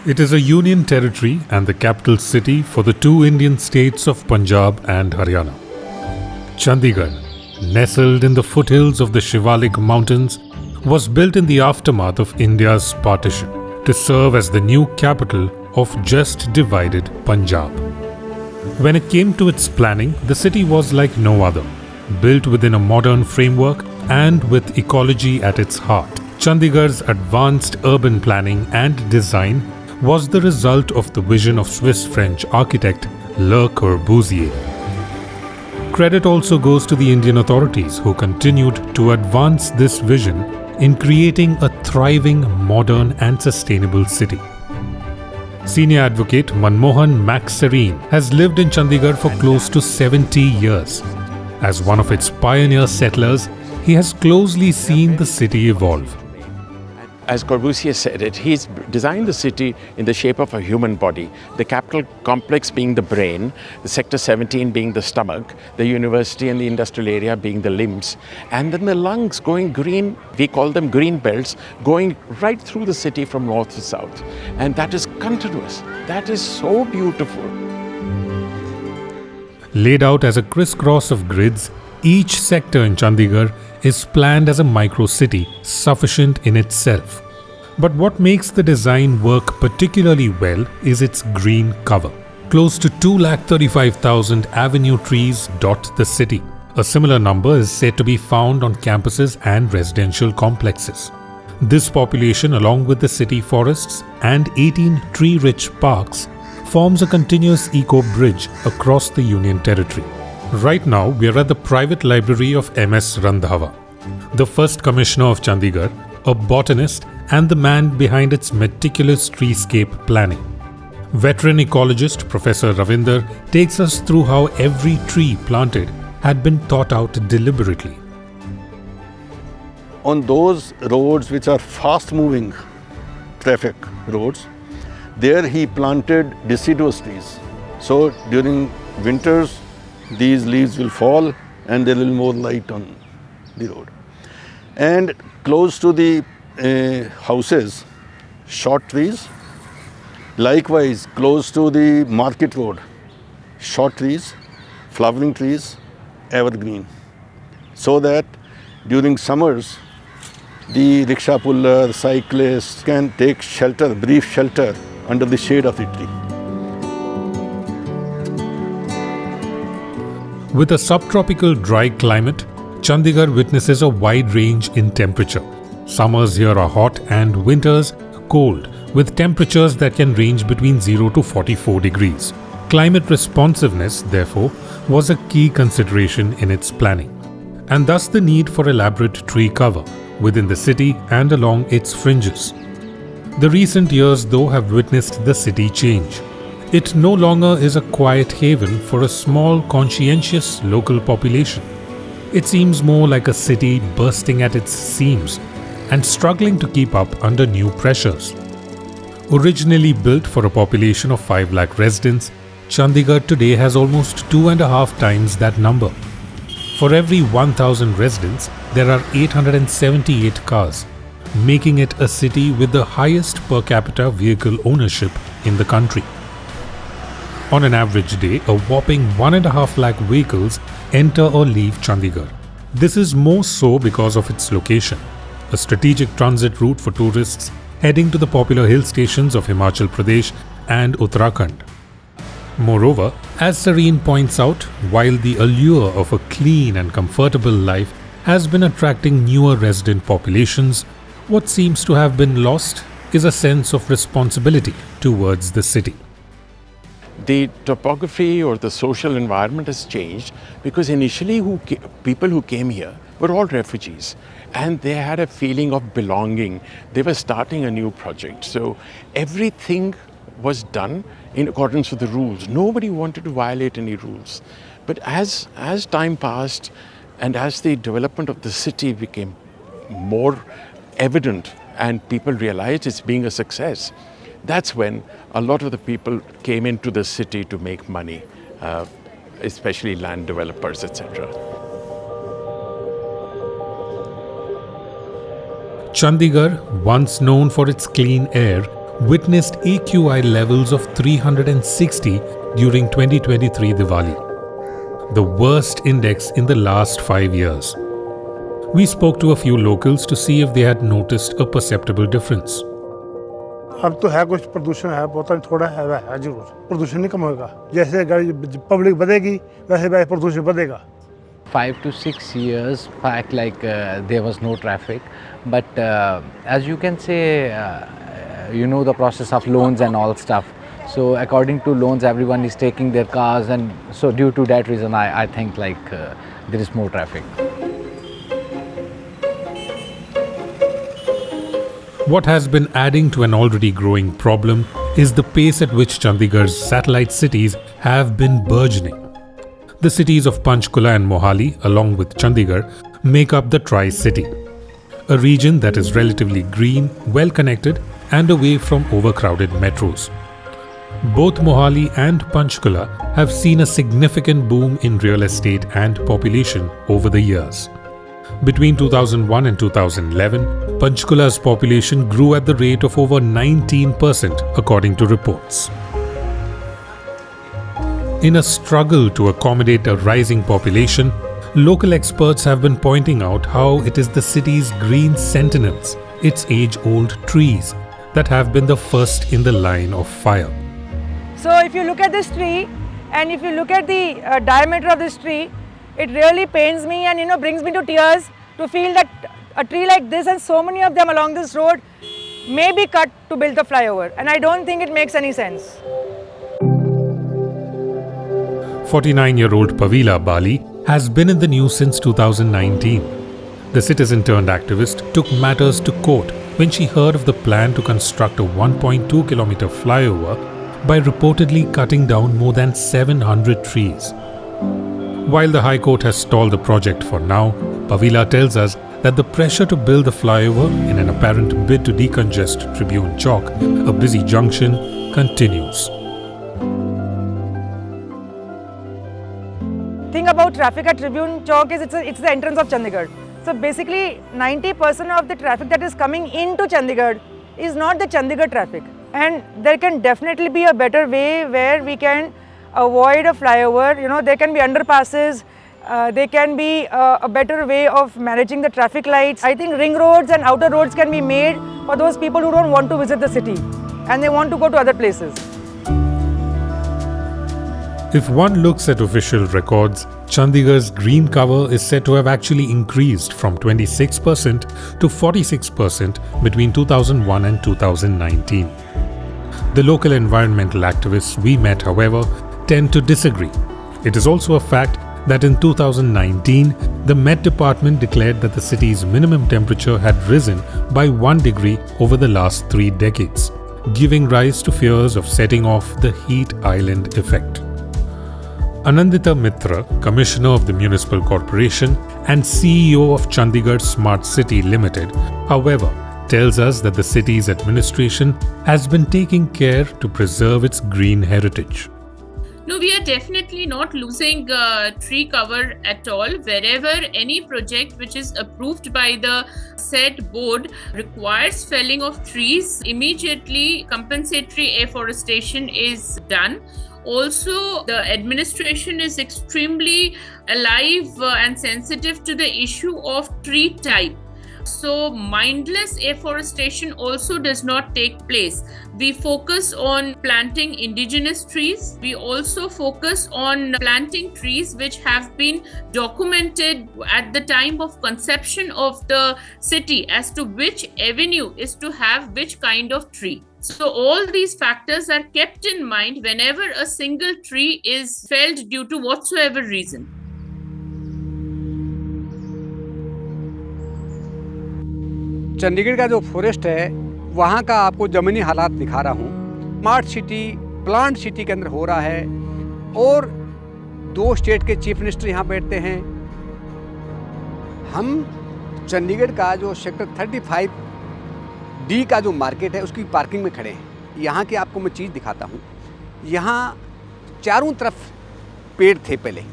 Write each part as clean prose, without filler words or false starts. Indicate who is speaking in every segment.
Speaker 1: It is a union territory and the capital city for the two Indian states of Punjab and Haryana. Chandigarh, nestled in the foothills of the Shivalik Mountains, was built in the aftermath of India's partition to serve as the new capital of just divided Punjab. When it came to its planning, the city was like no other, built within a modern framework and with ecology at its heart. Chandigarh's advanced urban planning and design was the result of the vision of Swiss-French architect Le Corbusier. Credit also goes to the Indian authorities who continued to advance this vision in creating a thriving, modern and sustainable city. Senior advocate Manmohan Max Serene has lived in Chandigarh for close to 70 years. As one of its pioneer settlers, he has closely seen the city evolve.
Speaker 2: As Corbusier said it, he's designed the city in the shape of a human body, the capital complex being the brain, the sector 17 being the stomach, the university and the industrial area being the limbs, and then the lungs going green, we call them green belts, going right through the city from north to south. And that is continuous. That is so beautiful.
Speaker 1: Laid out as a crisscross of grids, each sector in Chandigarh is planned as a micro-city sufficient in itself. But what makes the design work particularly well is its green cover. Close to 235,000 avenue trees dot the city. A similar number is said to be found on campuses and residential complexes. This population, along with the city forests and 18 tree-rich parks, forms a continuous eco-bridge across the Union Territory. Right now, we are at the private library of M.S. Randhava, the first commissioner of Chandigarh, a botanist and the man behind its meticulous treescape planning. Veteran ecologist Professor Ravinder takes us through how every tree planted had been thought out deliberately.
Speaker 3: On those roads which are fast-moving traffic roads, there he planted deciduous trees. So during winters, these leaves will fall and there will be more light on the road. And close to the houses, short trees. Likewise, close to the market road, short trees, flowering trees, evergreen. So that during summers, the rickshaw puller, cyclists can take shelter, brief shelter under the shade of the tree.
Speaker 1: With a subtropical dry climate, Chandigarh witnesses a wide range in temperature. Summers here are hot and winters cold, with temperatures that can range between 0 to 44 degrees. Climate responsiveness, therefore, was a key consideration in its planning, and thus the need for elaborate tree cover within the city and along its fringes. The recent years, though, have witnessed the city change. It no longer is a quiet haven for a small, conscientious local population. It seems more like a city bursting at its seams and struggling to keep up under new pressures. Originally built for a population of 5 lakh residents, Chandigarh today has almost 2.5 times that number. For every 1,000 residents, there are 878 cars, making it a city with the highest per capita vehicle ownership in the country. On an average day, a whopping 1.5 lakh vehicles enter or leave Chandigarh. This is more so because of its location, a strategic transit route for tourists heading to the popular hill stations of Himachal Pradesh and Uttarakhand. Moreover, as Serene points out, while the allure of a clean and comfortable life has been attracting newer resident populations, what seems to have been lost is a sense of responsibility towards the city.
Speaker 2: The topography or the social environment has changed because initially people who came here were all refugees and they had a feeling of belonging. They were starting a new project. So everything was done in accordance with the rules. Nobody wanted to violate any rules. But as time passed and as the development of the city became more evident and people realized it's being a success, that's when a lot of the people came into the city to make money, especially land developers, etc.
Speaker 1: Chandigarh, once known for its clean air, witnessed AQI levels of 360 during 2023 Diwali, the worst index in the last 5 years. We spoke to a few locals to see if they had noticed a perceptible difference.
Speaker 4: अब तो है कुछ प्रदूषण है, बहुत थोड़ा है जरूर, प्रदूषण नहीं कम होगा, जैसे गाड़ी पब्लिक बढ़ेगी वैसे प्रदूषण बढ़ेगा.
Speaker 5: 5 to 6 years back, there was no traffic, but as you can say, you know the process of loans and all stuff. So according to loans, everyone is taking their cars, and so due to that reason, I think there is more traffic.
Speaker 1: What has been adding to an already growing problem is the pace at which Chandigarh's satellite cities have been burgeoning. The cities of Panchkula and Mohali, along with Chandigarh, make up the Tri-City, a region that is relatively green, well-connected and away from overcrowded metros. Both Mohali and Panchkula have seen a significant boom in real estate and population over the years. Between 2001 and 2011, Panchkula's population grew at the rate of over 19%, according to reports. In a struggle to accommodate a rising population, local experts have been pointing out how it is the city's green sentinels, its age-old trees, that have been the first in the line of fire.
Speaker 6: So if you look at this tree and if you look at the diameter of this tree, it really pains me and brings me to tears to feel that a tree like this and so many of them along this road may be cut to build the flyover, and I don't think it makes any sense.
Speaker 1: 49-year-old Pavila Bali has been in the news since 2019. The citizen-turned-activist took matters to court when she heard of the plan to construct a 1.2-kilometer flyover by reportedly cutting down more than 700 trees. While the High Court has stalled the project for now, Pavila tells us that the pressure to build the flyover in an apparent bid to decongest Tribune Chowk, a busy junction, continues.
Speaker 6: Thing about traffic at Tribune Chowk is it's the entrance of Chandigarh. So basically 90% of the traffic that is coming into Chandigarh is not the Chandigarh traffic, and there can definitely be a better way where we can avoid a flyover. There can be underpasses, there can be a better way of managing the traffic lights. I think ring roads and outer roads can be made for those people who don't want to visit the city and they want to go to other places.
Speaker 1: If one looks at official records, Chandigarh's green cover is said to have actually increased from 26% to 46% between 2001 and 2019. The local environmental activists we met, however, tend to disagree. It is also a fact that in 2019, the Met Department declared that the city's minimum temperature had risen by 1 degree over the last 3 decades, giving rise to fears of setting off the heat island effect. Anandita Mitra, Commissioner of the Municipal Corporation and CEO of Chandigarh Smart City Limited, however, tells us that the city's administration has been taking care to preserve its green heritage.
Speaker 7: No, we are definitely not losing tree cover at all. Wherever any project which is approved by the said board requires felling of trees, immediately compensatory afforestation is done. Also, the administration is extremely alive and sensitive to the issue of tree type. So mindless afforestation also does not take place. We focus on planting indigenous trees. We also focus on planting trees which have been documented at the time of conception of the city as to which avenue is to have which kind of tree. So all these factors are kept in mind whenever a single tree is felled due to whatsoever reason.
Speaker 8: Chandigarh का जो forest है वहाँ का आपको ज़मीनी हालात दिखा रहा हूँ। स्मार्ट सिटी प्लांट सिटी के अंदर हो रहा है और 2 स्टेट के चीफ मिनिस्टर यहाँ बैठते हैं। हम चंडीगढ़ का जो सेक्टर 35D का जो मार्केट है उसकी पार्किंग में खड़े हैं। यहाँ की आपको मैं चीज़ दिखाता हूँ। यहाँ चारों तरफ पेड़ थे पहले,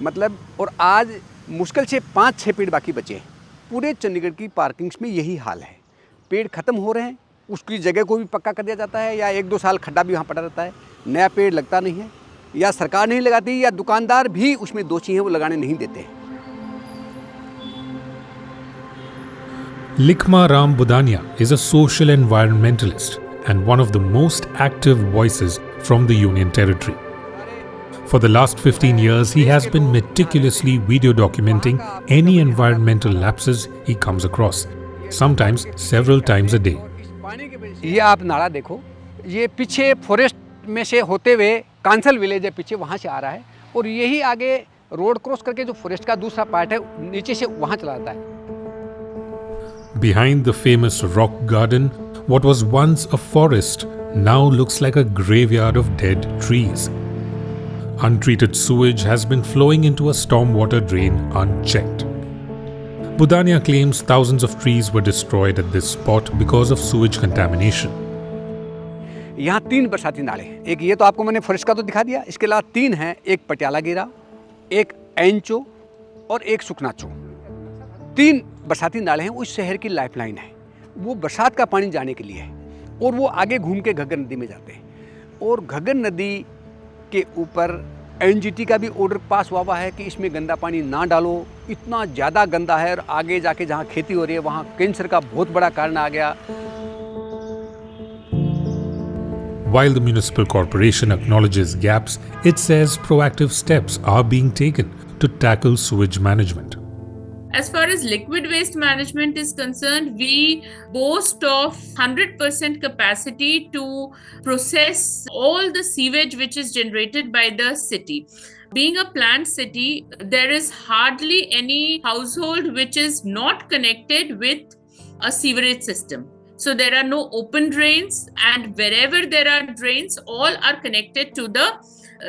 Speaker 8: मतलब, और आज मुश्किल से 5-6 पेड़ बाकी बचे हैं। पूरे चंडीगढ़ की पार्किंग्स में यही हाल है, पेड़ ख़त्म हो रहे हैं, उसकी जगह को भी पक्का कर दिया जाता है या 1-2 साल खड्डा भी वहाँ पड़ा रहता है, नया पेड़ लगता नहीं है, या सरकार नहीं लगाती या दुकानदार भी उसमें दोषी हैं, वो लगाने नहीं देते हैं।
Speaker 1: Likma Ram Budania is a social environmentalist and one of the most active voices from the Union Territory. For the last 15 years, he has been meticulously video documenting any environmental lapses he comes across, sometimes several times a day.
Speaker 8: ये आप नाला देखो, ये पीछे forest में से होते हुए कांसल विलेज है, पीछे वहाँ से आ रहा है और यही आगे रोड क्रॉस करके जो फॉरेस्ट का दूसरा पार्ट है नीचे से वहाँ चला जाता है।
Speaker 1: Behind the famous rock garden, what was once a forest now looks like a graveyard of dead trees. Untreated sewage has been flowing into a stormwater drain unchecked. Budania claims thousands of trees were destroyed at this spot because of sewage contamination.
Speaker 8: यहाँ 3 बरसाती नाले हैं, एक ये तो आपको मैंने forest का तो दिखा दिया, इसके अलावा 3 हैं, एक पटियाला गिरा, एक एंचो और एक सुखनाचो। 3 बरसाती नाले हैं, उस शहर की लाइफलाइन है, वो बरसात का पानी जाने के लिए है और वो आगे घूम के घग्गर नदी में जाते हैं और घग्गर नदी के ऊपर एनजीटी का भी ऑर्डर पास हुआ है कि इसमें गंदा पानी ना डालो, इतना ज़्यादा गंदा है और आगे जाके जहाँ खेती हो रही है वहाँ कैंसर का बहुत बड़ा कारण आ गया।
Speaker 1: While the municipal corporation acknowledges gaps, it says proactive steps are being taken to tackle sewage management.
Speaker 7: As far as liquid waste management is concerned, we boast of 100% capacity to process all the sewage which is generated by the city. Being a planned city, there is hardly any household which is not connected with a sewerage system. So there are no open drains, and wherever there are drains, all are connected to the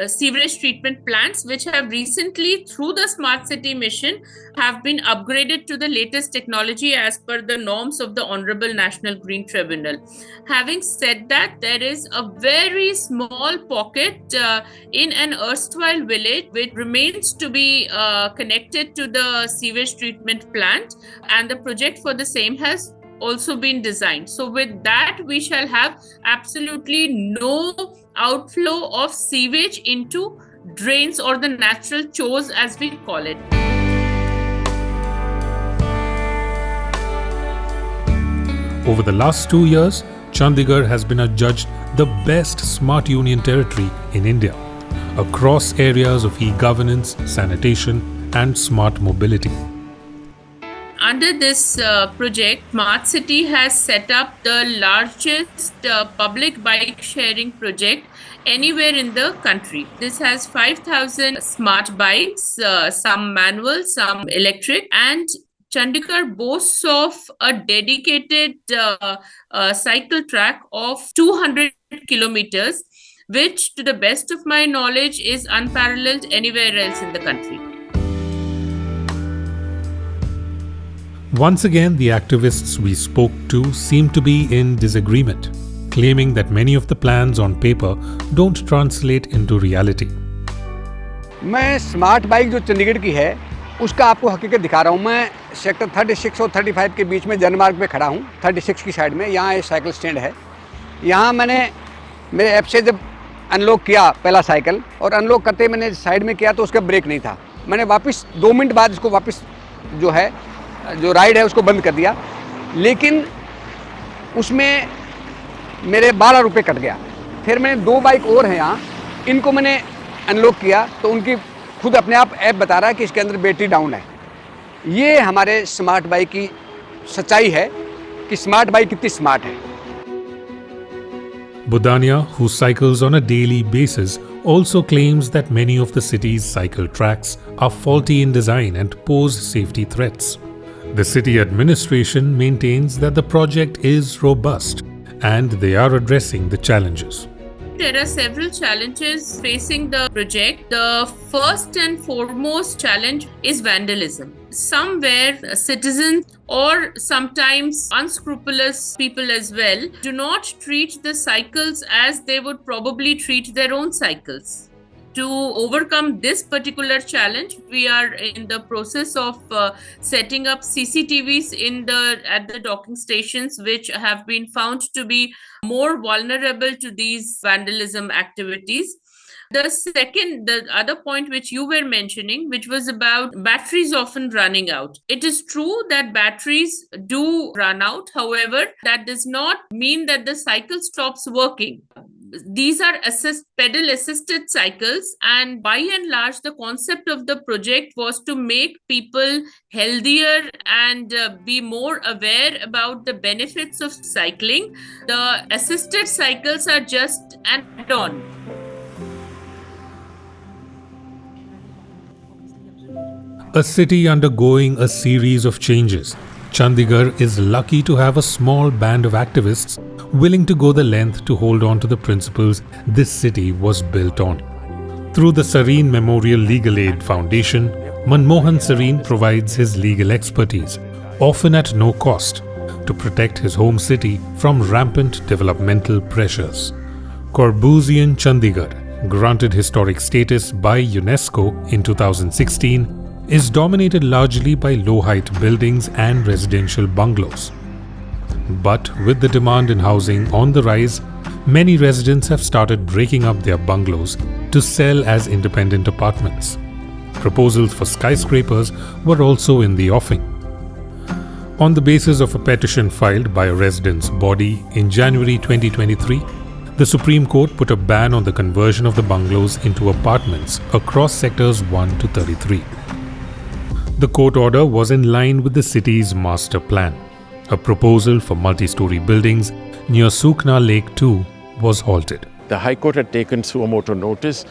Speaker 7: sewerage treatment plants, which have recently, through the Smart City mission, have been upgraded to the latest technology as per the norms of the Honorable National Green Tribunal. Having said that, there is a very small pocket in an erstwhile village which remains to be connected to the sewage treatment plant, and the project for the same has also been designed. So with that, we shall have absolutely no outflow of sewage into drains or the natural chores as we call it.
Speaker 1: Over the last 2 years, Chandigarh has been adjudged the best smart union territory in India across areas of e-governance, sanitation and smart mobility.
Speaker 7: Under this project, Smart City has set up the largest public bike sharing project anywhere in the country. This has 5,000 smart bikes, some manual, some electric, and Chandigarh boasts of a dedicated cycle track of 200 kilometers, which to the best of my knowledge is unparalleled anywhere else in the country.
Speaker 1: Once again, the activists we spoke to seem to be in disagreement, claiming that many of the plans on paper don't translate into reality.
Speaker 8: मैं smart bike जो चंडीगढ़ की है उसका आपको हकीकत दिखा रहा हूँ। मैं सेक्टर 36 और 35 के बीच में जनमार्ग पे खड़ा हूँ, 36 की साइड में। यहाँ एक साइकिल स्टैंड है। यहाँ मैंने मेरे ऐप से जब अनलॉक किया पहला साइकिल, और अनलॉक करते मैंने साइड में किया तो उसका ब्रेक नहीं था। मैंने वापस 2 मिनट बाद इसको वापस जो राइड है उसको बंद कर दिया, लेकिन उसमें मेरे 12 रुपये कट गया। फिर मैंने 2 बाइक और हैं यहाँ, इनको मैंने अनलॉक किया तो उनकी खुद अपने आप ऐप बता रहा है कि इसके अंदर बैटरी डाउन है। ये हमारे स्मार्ट बाइक की सच्चाई है कि स्मार्ट बाइक कितनी स्मार्ट है।
Speaker 1: Budania, who cycles on a daily basis, also claims that many of the city's cycle tracks are faulty in design and pose safety threats. The city administration maintains that the project is robust and they are addressing the challenges.
Speaker 7: There are several challenges facing the project. The first and foremost challenge is vandalism. Somewhere citizens or sometimes unscrupulous people as well do not treat the cycles as they would probably treat their own cycles. To overcome this particular challenge, we are in the process of setting up CCTVs at the docking stations, which have been found to be more vulnerable to these vandalism activities. The other point which you were mentioning, which was about batteries often running out. It is true that batteries do run out. However, that does not mean that the cycle stops working. These are pedal assisted cycles, and by and large the concept of the project was to make people healthier and be more aware about the benefits of cycling. The assisted cycles are just an add-on.
Speaker 1: A city undergoing a series of changes, Chandigarh is lucky to have a small band of activists willing to go the length to hold on to the principles this city was built on. Through the Sareen Memorial Legal Aid Foundation, Manmohan Sareen provides his legal expertise, often at no cost, to protect his home city from rampant developmental pressures. Corbusier Chandigarh, granted historic status by UNESCO in 2016, is dominated largely by low-height buildings and residential bungalows. But with the demand in housing on the rise, many residents have started breaking up their bungalows to sell as independent apartments. Proposals for skyscrapers were also in the offing. On the basis of a petition filed by a residents' body in January 2023, the Supreme Court put a ban on the conversion of the bungalows into apartments across sectors 1 to 33. The court order was in line with the city's master plan. A proposal for multi-story buildings near Sukna Lake 2 was halted.
Speaker 2: The High Court had taken suo motu notice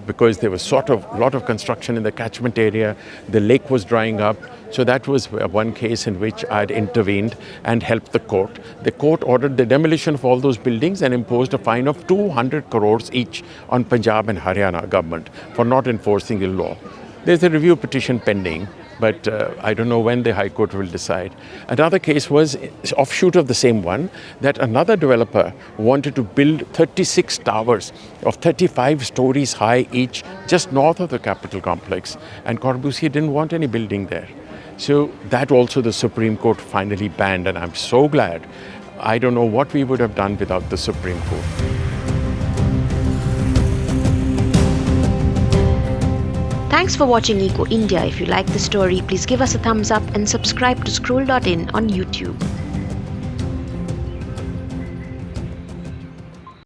Speaker 2: because there was a lot of construction in the catchment area. The lake was drying up. So that was one case in which I had intervened and helped the court. The court ordered the demolition of all those buildings and imposed a fine of 200 crores each on Punjab and Haryana government for not enforcing the law. There's a review petition pending, but I don't know when the High Court will decide. Another case was offshoot of the same one, that another developer wanted to build 36 towers of 35 stories high each just north of the capital complex, and Corbusier didn't want any building there. So that also the Supreme Court finally banned, and I'm so glad. I don't know what we would have done without the Supreme Court.
Speaker 9: Thanks for watching Eco India. If you like the story, please give us a thumbs up and subscribe to Scroll.in on YouTube.